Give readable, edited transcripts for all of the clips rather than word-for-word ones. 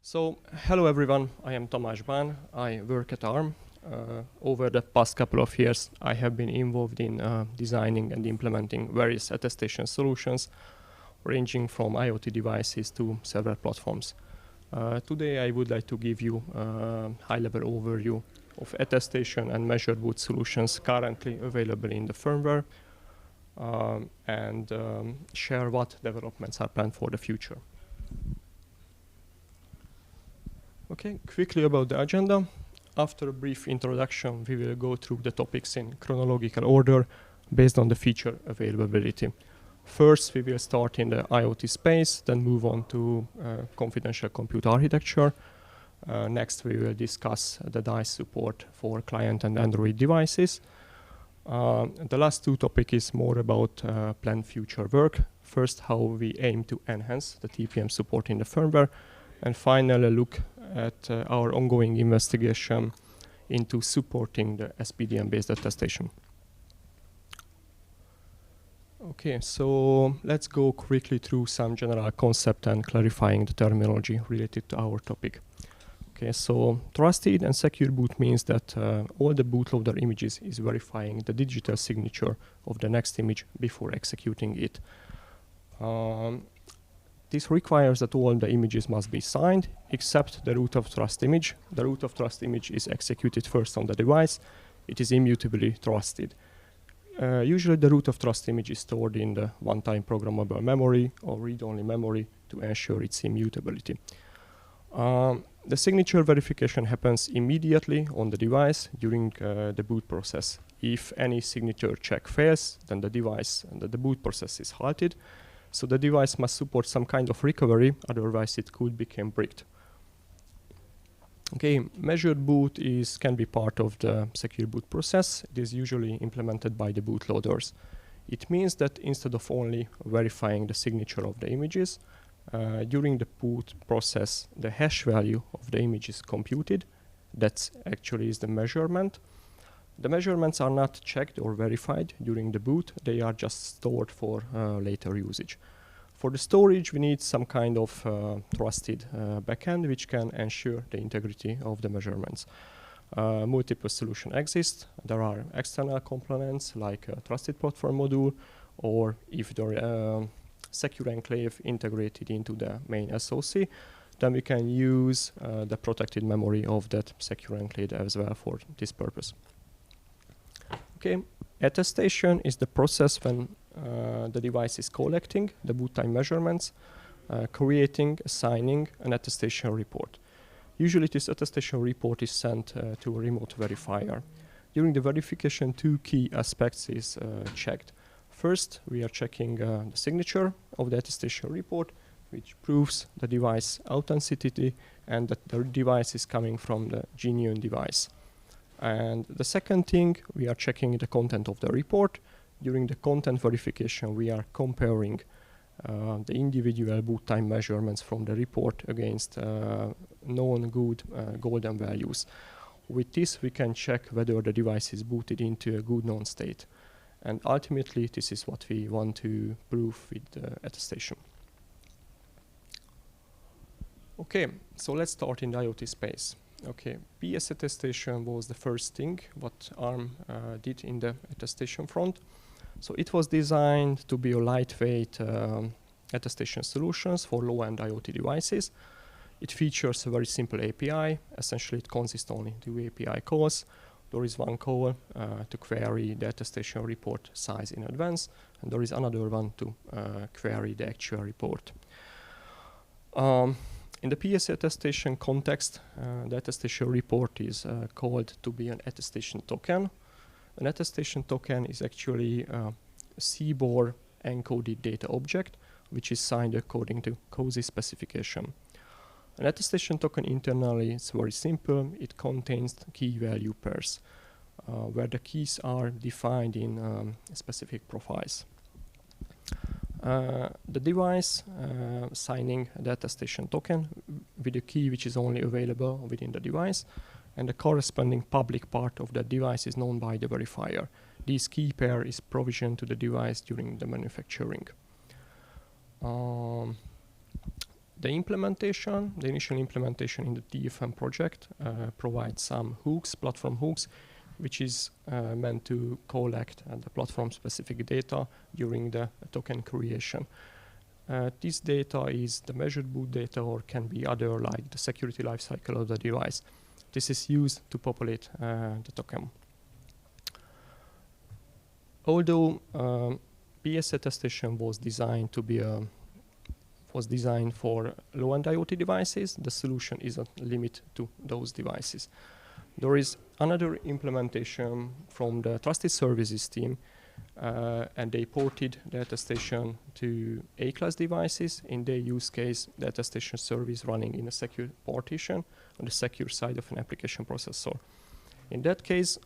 So, hello everyone, I am Tamás Bán. I work at ARM. Over the past couple of years, I have been involved in designing and implementing various attestation solutions, ranging from IoT devices to several platforms. Today, I would like to give you a high-level overview of attestation and measured boot solutions currently available in the firmware, and share what developments are planned for the future. Okay, quickly about the agenda. After a brief introduction, we will go through the topics in chronological order based on the feature availability. First, we will start in the IoT space, then move on to confidential compute architecture. Next, we will discuss the DICE support for client and Android devices. The last two topics is more about planned future work. First, how we aim to enhance the TPM support in the firmware, and finally look at our ongoing investigation into supporting the SPDM-based attestation. Okay, so let's go quickly through some general concept and clarifying the terminology related to our topic. Okay, so trusted and secure boot means that all the bootloader images is verifying the digital signature of the next image before executing it. This requires that all the images must be signed, except the root of trust image. The root of trust image is executed first on the device. It is immutably trusted. Usually the root of trust image is stored in the one-time programmable memory or read-only memory to ensure its immutability. The signature verification happens immediately on the device during the boot process. If any signature check fails, then the device and the boot process is halted. So the device must support some kind of recovery, otherwise it could become bricked. Okay, measured boot can be part of the secure boot process. It is usually implemented by the bootloaders. It means that instead of only verifying the signature of the images, during the boot process, the hash value of the image is computed. That actually is the measurement. The measurements are not checked or verified during the boot. They are just stored for later usage. For the storage, we need some kind of trusted backend which can ensure the integrity of the measurements. Multiple solutions exist. There are external components like a trusted platform module, or if the secure enclave integrated into the main SoC, then we can use the protected memory of that secure enclave as well for this purpose. Okay, attestation is the process when the device is collecting the boot time measurements, creating, assigning an attestation report. Usually this attestation report is sent to a remote verifier. During the verification, two key aspects is checked. First, we are checking the signature of the attestation report, which proves the device authenticity and that the device is coming from the genuine device. And the second thing, we are checking the content of the report. During the content verification, we are comparing the individual boot time measurements from the report against known good golden values. With this, we can check whether the device is booted into a good known state. And ultimately, this is what we want to prove with the attestation. Okay, so let's start in the IoT space. Okay, PS attestation was the first thing what ARM did in the attestation front. So it was designed to be a lightweight attestation solutions for low-end IoT devices. It features a very simple API. Essentially, it consists only of two API calls. There is one call to query the attestation report size in advance, and there is another one to query the actual report. In the PS attestation context, the attestation report is called to be an attestation token. An attestation token is actually a CBOR encoded data object, which is signed according to COSI specification. An attestation token internally is very simple. It contains key value pairs, where the keys are defined in specific profiles. The device signing the attestation token with a key which is only available within the device, and the corresponding public part of the device is known by the verifier. This key pair is provisioned to the device during the manufacturing. The initial implementation in the TFM project provides some hooks, platform hooks, which is meant to collect the platform-specific data during the token creation. This data is the measured boot data or can be other, like the security lifecycle of the device. This is used to populate the token. Although PSA attestation was designed for low-end IoT devices, the solution isn't limited to those devices. There is another implementation from the Trusted Services team, and they ported the attestation to A-class devices. In their use case, the attestation service running in a secure partition on the secure side of an application processor. In that case,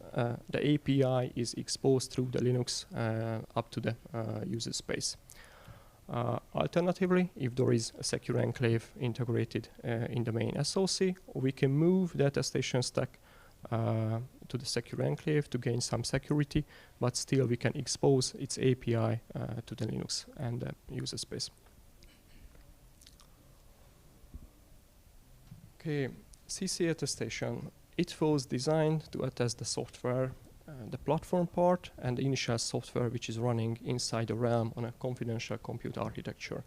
the API is exposed through the Linux up to the user space. Alternatively, if there is a secure enclave integrated in the main SoC, we can move the attestation stack to the secure enclave to gain some security, but still we can expose its API to the Linux and the user space. Okay, CCA attestation. It was designed to attest the software, the platform part, and the initial software which is running inside the RAM on a confidential compute architecture.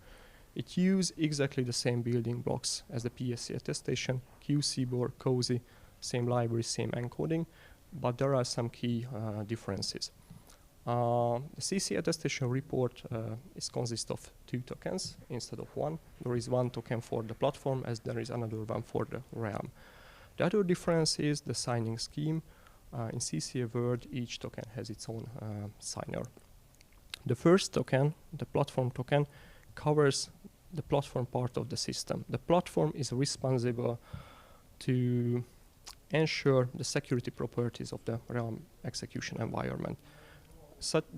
It uses exactly the same building blocks as the PSA attestation, QC board, COSI, same library, same encoding, but there are some key differences. The CCA attestation report consists of 2 tokens instead of 1. There is 1 token for the platform as there is another one for the RAM. The other difference is the signing scheme. In CCA world, each token has its own signer. The first token, the platform token, covers the platform part of the system. The platform is responsible to ensure the security properties of the RAM execution environment.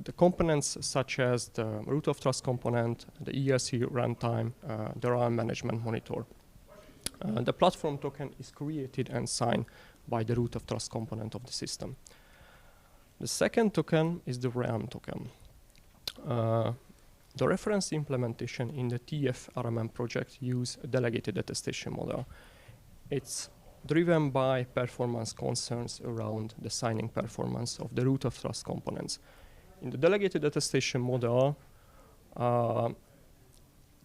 The components such as the root of trust component, the ERC runtime, the RAM management monitor. The platform token is created and signed by the root of trust component of the system. The second token is the RAM token. The reference implementation in the TF RMM project use a delegated attestation model. It's driven by performance concerns around the signing performance of the root of trust components. In the delegated attestation model, the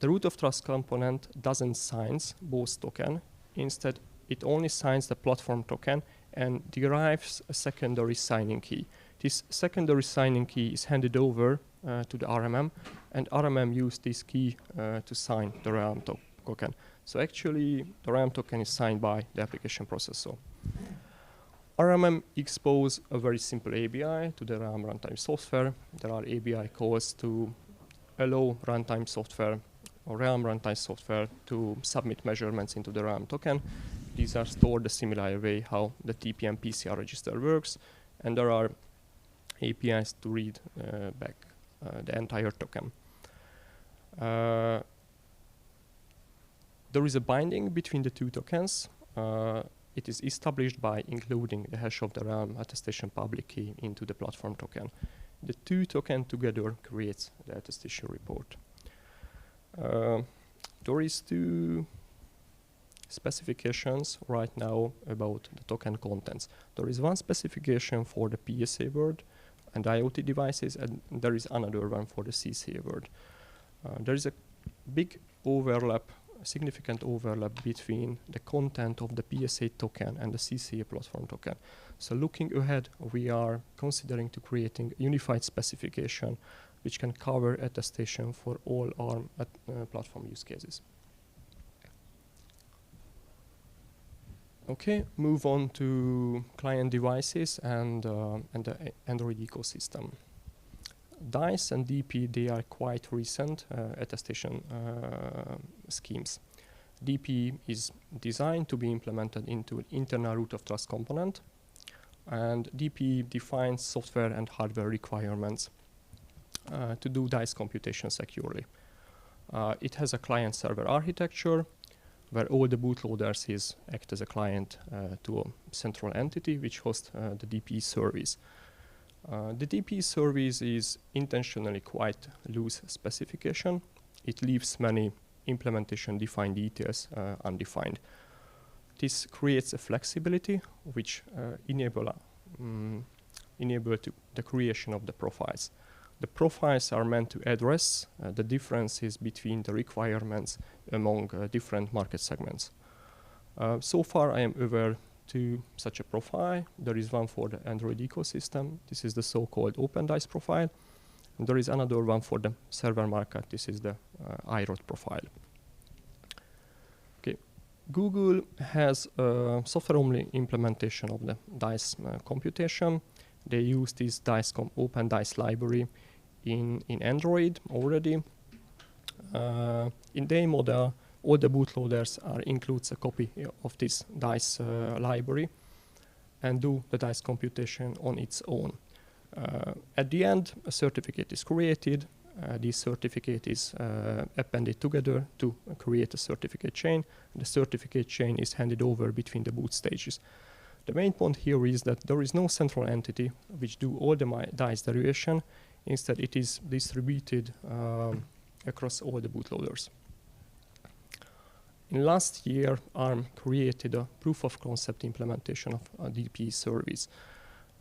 root of trust component doesn't sign both tokens. Instead, it only signs the platform token and derives a secondary signing key. This secondary signing key is handed over to the RMM, and RMM uses this key to sign the RAM token. So actually, the RAM token is signed by the application processor. RMM exposes a very simple ABI to the RAM runtime software. There are ABI calls to allow runtime software or RAM runtime software to submit measurements into the RAM token. These are stored the similar way how the TPM PCR register works, and there are APIs to read back the entire token. There is a binding between the 2 tokens. It is established by including the hash of the RAM attestation public key into the platform token. The 2 tokens together creates the attestation report. There is 2 specifications right now about the token contents. There is one specification for the PSA world and IoT devices, and there is another one for the CCA world. There is a big overlap, a significant overlap between the content of the PSA token and the CCA platform token. So looking ahead, we are considering to creating a unified specification which can cover attestation for all ARM platform use cases. Okay, move on to client devices and the Android ecosystem. DICE and DP, they are quite recent attestation schemes. DP is designed to be implemented into an internal root of trust component, and DP defines software and hardware requirements to do DICE computation securely. It has a client-server architecture where all the bootloaders act as a client to a central entity which hosts the DP service. The DP service is intentionally quite loose specification. It leaves many implementation defined details undefined. This creates a flexibility which enable the creation of the profiles. The profiles are meant to address the differences between the requirements among different market segments. So far I am aware to such a profile. There is one for the Android ecosystem. This is the so-called OpenDICE profile. And there is another one for the server market. This is the iROT profile. Okay. Google has a software-only implementation of the DICE computation. They use this OpenDICE library in Android already. In their model, all the bootloaders includes a copy of this DICE library and do the DICE computation on its own. At the end, a certificate is created. This certificate is appended together to create a certificate chain. The certificate chain is handed over between the boot stages. The main point here is that there is no central entity which do all the DICE derivation. Instead, it is distributed across all the bootloaders. In last year, ARM created a proof of concept implementation of a DP service.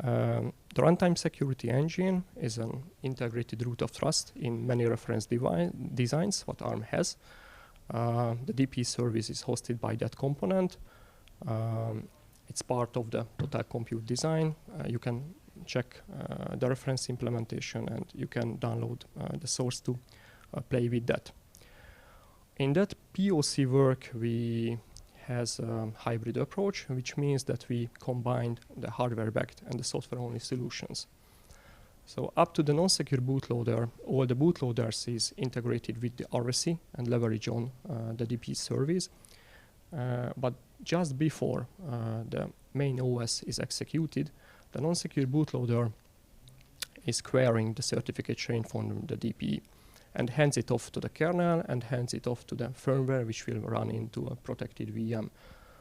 The runtime security engine is an integrated root of trust in many reference designs what ARM has. The DP service is hosted by that component. It's part of the total compute design. You can check the reference implementation and you can download the source to play with that. In that POC work, we has a hybrid approach, which means that we combined the hardware-backed and the software-only solutions. So up to the non-secure bootloader, all the bootloaders is integrated with the RSC and leverage on the DP service. But just before the main OS is executed, the non-secure bootloader is querying the certificate chain from the DP and hands it off to the kernel and hands it off to the firmware, which will run into a protected VM.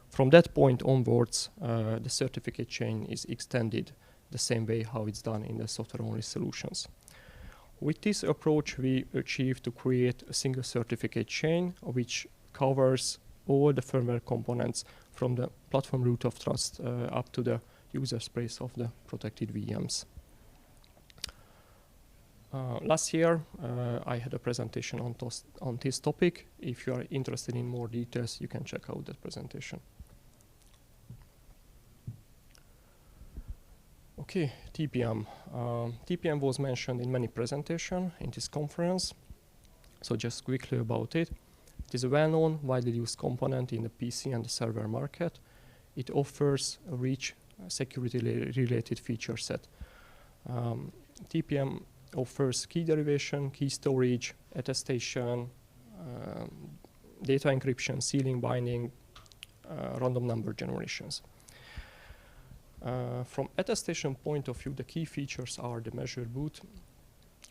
From that point onwards, the certificate chain is extended the same way how it's done in the software-only solutions. With this approach, we achieve to create a single certificate chain which covers all the firmware components from the platform root of trust up to the user space of the protected VMs. Last year, I had a presentation on this topic. If you are interested in more details, you can check out that presentation. Okay, TPM. TPM was mentioned in many presentations in this conference. So just quickly about it. It is a well-known, widely used component in the PC and the server market. It offers a rich security-related feature set. TPM offers key derivation, key storage, attestation, data encryption, sealing, binding, random number generations. From attestation point of view, the key features are the measured boot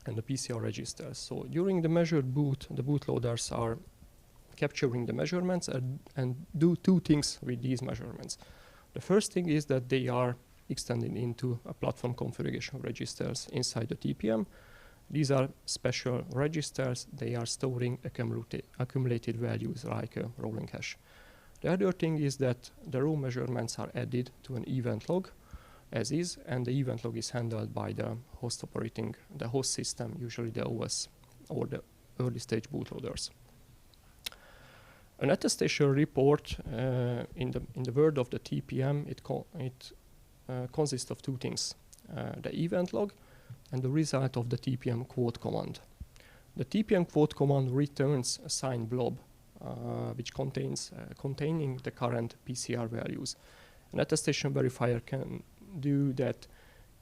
and the PCR registers. So during the measured boot, the bootloaders are capturing the measurements and do two things with these measurements. The first thing is that they are extended into a platform configuration registers inside the TPM. These are special registers. They are storing accumulated values like a rolling hash. The other thing is that the raw measurements are added to an event log as is, and the event log is handled by the host system, usually the OS or the early stage bootloaders. An attestation report in the world of the TPM, it consists of two things, the event log and the result of the TPM quote command. The TPM quote command returns a signed blob which containing the current PCR values. An attestation verifier can do that.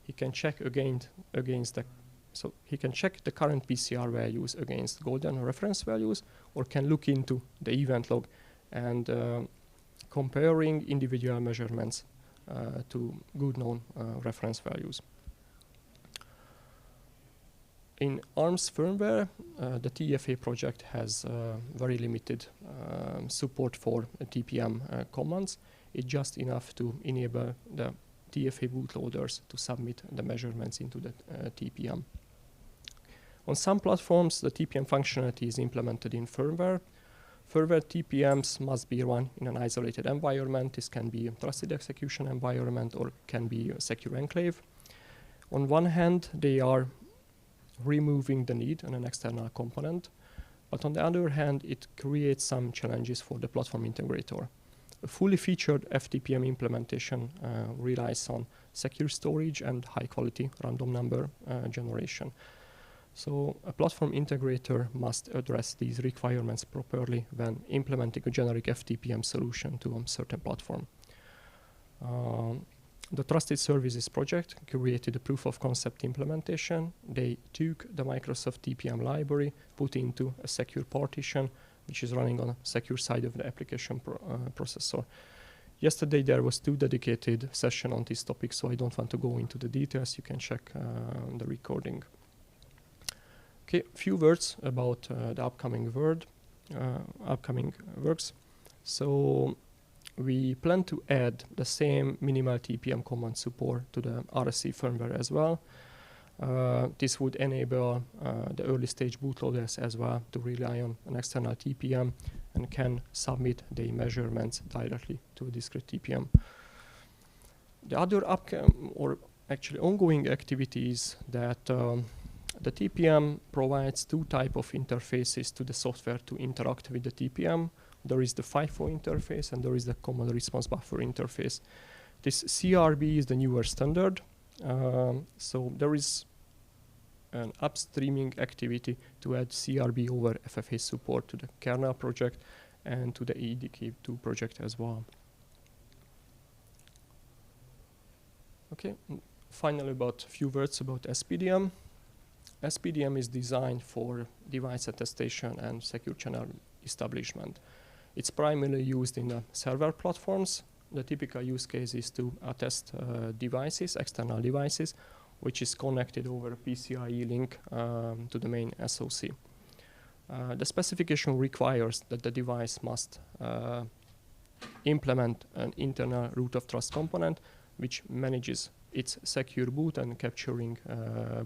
He can check he can check the current PCR values against golden reference values, or can look into the event log and comparing individual measurements to good known reference values. In ARM's firmware, the TFA project has very limited support for TPM commands. It's just enough to enable the TFA bootloaders to submit the measurements into the TPM. On some platforms, the TPM functionality is implemented in firmware. Further, TPMs must be run in an isolated environment. This can be a trusted execution environment or can be a secure enclave. On one hand, they are removing the need on an external component, but on the other hand, it creates some challenges for the platform integrator. A fully featured FTPM implementation relies on secure storage and high-quality random number generation. So a platform integrator must address these requirements properly when implementing a generic FTPM solution to a certain platform. The Trusted Services project created a proof of concept implementation. They took the Microsoft TPM library, put into a secure partition, which is running on a secure side of the application processor. Yesterday there was 2 dedicated sessions on this topic, so I don't want to go into the details. You can check the recording. Okay, a few words about the upcoming works. So we plan to add the same minimal TPM command support to the RSC firmware as well. This would enable the early stage bootloaders as well to rely on an external TPM and can submit the measurements directly to a discrete TPM. The other ongoing activities that the TPM provides 2 types of interfaces to the software to interact with the TPM. There is the FIFO interface and there is the common response buffer interface. This CRB is the newer standard. So there is an upstreaming activity to add CRB over FFA support to the kernel project and to the EDK2 project as well. Okay, finally about a few words about SPDM. SPDM is designed for device attestation and secure channel establishment. It's primarily used in server platforms. The typical use case is to attest devices, external devices, which is connected over a PCIe link to the main SoC. The specification requires that the device must implement an internal root of trust component, which manages its secure boot and capturing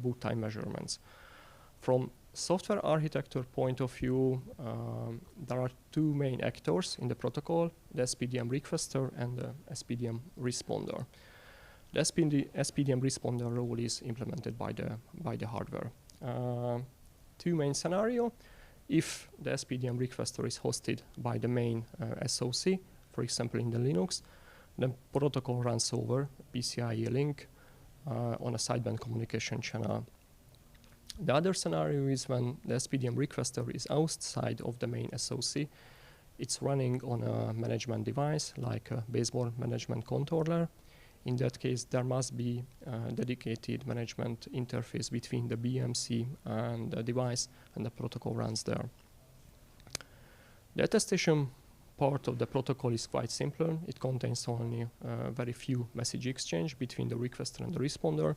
boot time measurements. From software architecture point of view, there are 2 main actors in the protocol, the SPDM requester and the SPDM responder. The SPDM responder role is implemented by the hardware. 2 main scenarios. If the SPDM requester is hosted by the main SoC, for example in the Linux, the protocol runs over PCIe link on a sideband communication channel. The other scenario is when the SPDM requester is outside of the main SoC. It's running on a management device like a baseboard management controller. In that case, there must be a dedicated management interface between the BMC and the device, and the protocol runs there. The attestation part of the protocol is quite simple. It contains only very few message exchange between the requester and the responder.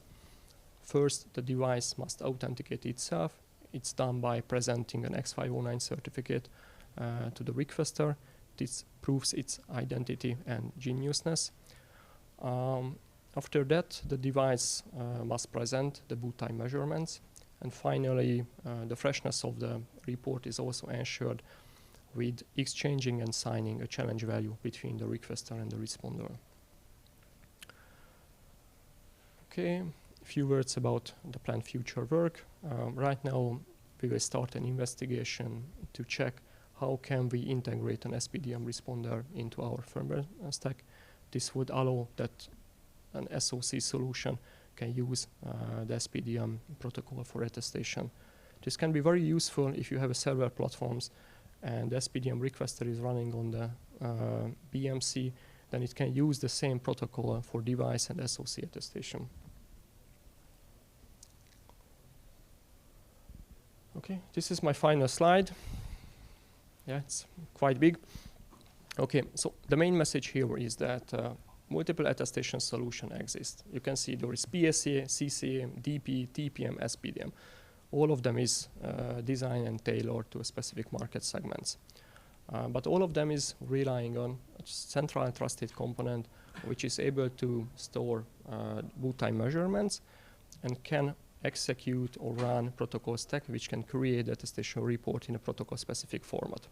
First, the device must authenticate itself. It's done by presenting an X509 certificate to the requester. This proves its identity and genuineness. After that, the device must present the boot time measurements. And finally, the freshness of the report is also ensured with exchanging and signing a challenge value between the requester and the responder. Okay, a few words about the planned future work. Right now, we will start an investigation to check how can we integrate an SPDM responder into our firmware stack. This would allow that an SoC solution can use the SPDM protocol for attestation. This can be very useful if you have a server platforms and the SPDM requester is running on the BMC, then it can use the same protocol for device and SoC attestation. Okay, this is my final slide. Yeah, it's quite big. Okay, so the main message here is that multiple attestation solutions exist. You can see there is PSA, CCA, DP, TPM, SPDM. All of them is designed and tailored to a specific market segments. But all of them is relying on a central and trusted component which is able to store boot time measurements and can execute or run protocol stack which can create attestation report in a protocol specific format.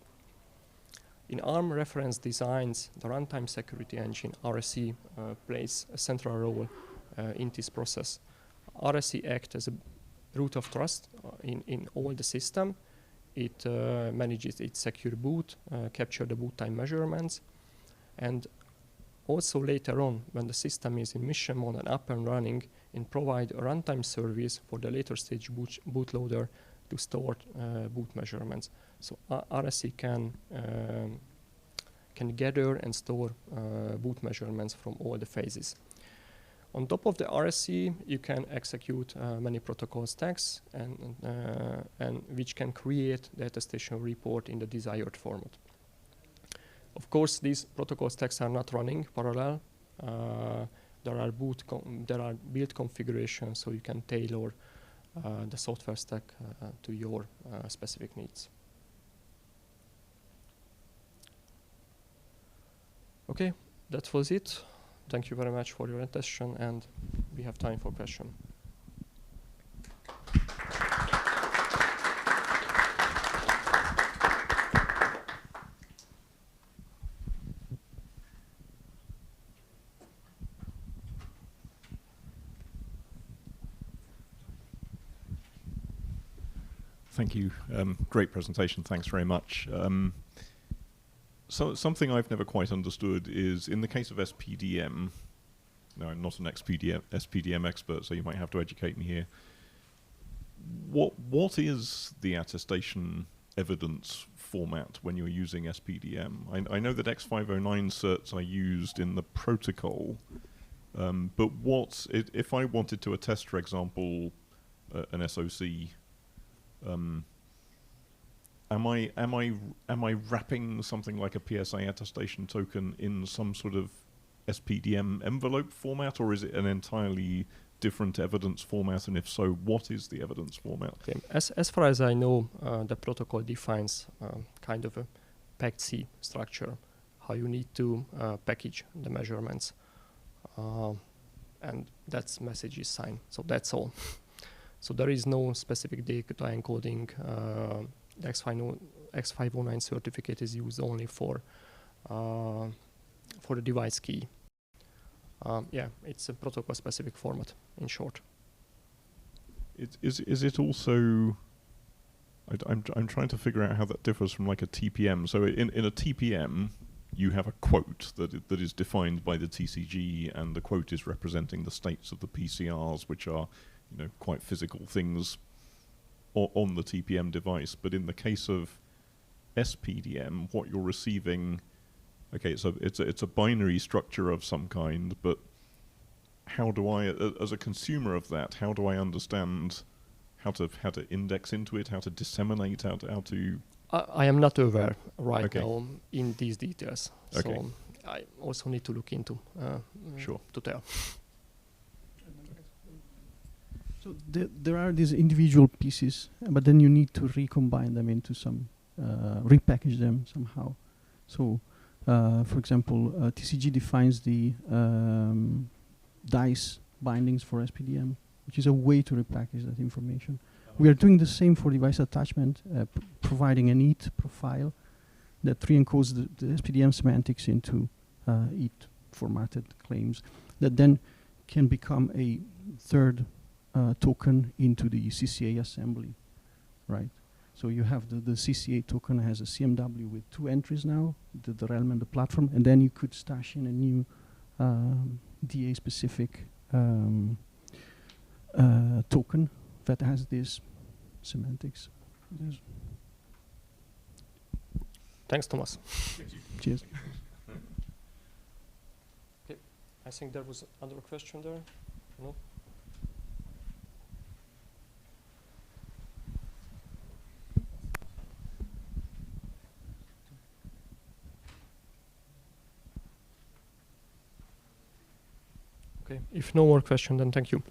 In ARM reference designs, the runtime security engine, RSE, plays a central role in this process. RSE acts as a root of trust in all the system. It manages its secure boot, capture the boot time measurements, and also later on, when the system is in mission mode and up and running, and provide a runtime service for the later stage bootloader to store boot measurements. So RSE can gather and store boot measurements from all the phases. On top of the RSE, you can execute many protocol stacks and which can create the attestation report in the desired format. Of course, these protocol stacks are not running parallel. There are build configurations, so you can tailor the software stack to your specific needs. Okay, that was it. Thank you very much for your attention, and we have time for questions. Thank you. Great presentation. Thanks very much. So something I've never quite understood is, in the case of SPDM, now I'm not an SPDM expert, so you might have to educate me here. What is the attestation evidence format when you're using SPDM? I know that X509 certs are used in the protocol, but if I wanted to attest, for example, an SOC, am I wrapping something like a PSA attestation token in some sort of SPDM envelope format, or is it an entirely different evidence format? And if so, what is the evidence format? Okay. As far as I know, the protocol defines kind of a PAC-C structure, how you need to package the measurements, and that message is signed. So that's all. So there is no specific data encoding. The X509 certificate is used only for the device key. Yeah, it's a protocol-specific format, in short. Is it also? I'm trying to figure out how that differs from like a TPM. So in a TPM, you have a quote that is defined by the TCG, and the quote is representing the states of the PCRs, which are, you know, quite physical things on the TPM device. But in the case of SPDM, what you're receiving, okay, it's a binary structure of some kind, but how do I, as a consumer of that, how do I understand how to index into it, how to disseminate, how to? I am not aware right Okay. now in these details, Okay. so I also need to look into Sure. to tell. So there are these individual pieces, but then you need to recombine them into some, repackage them somehow. So, for example, TCG defines the DICE bindings for SPDM, which is a way to repackage that information. We are doing the same for device attachment, providing an EAT profile that re-encodes the SPDM semantics into EAT formatted claims that then can become a third token into the CCA assembly, right? So you have the CCA token has a CMW with 2 entries now, the realm and the platform, and then you could stash in a new DA-specific token that has this semantics. Thanks, Thomas. Cheers. Okay, I think there was another question there. No? Okay, if no more question, then thank you.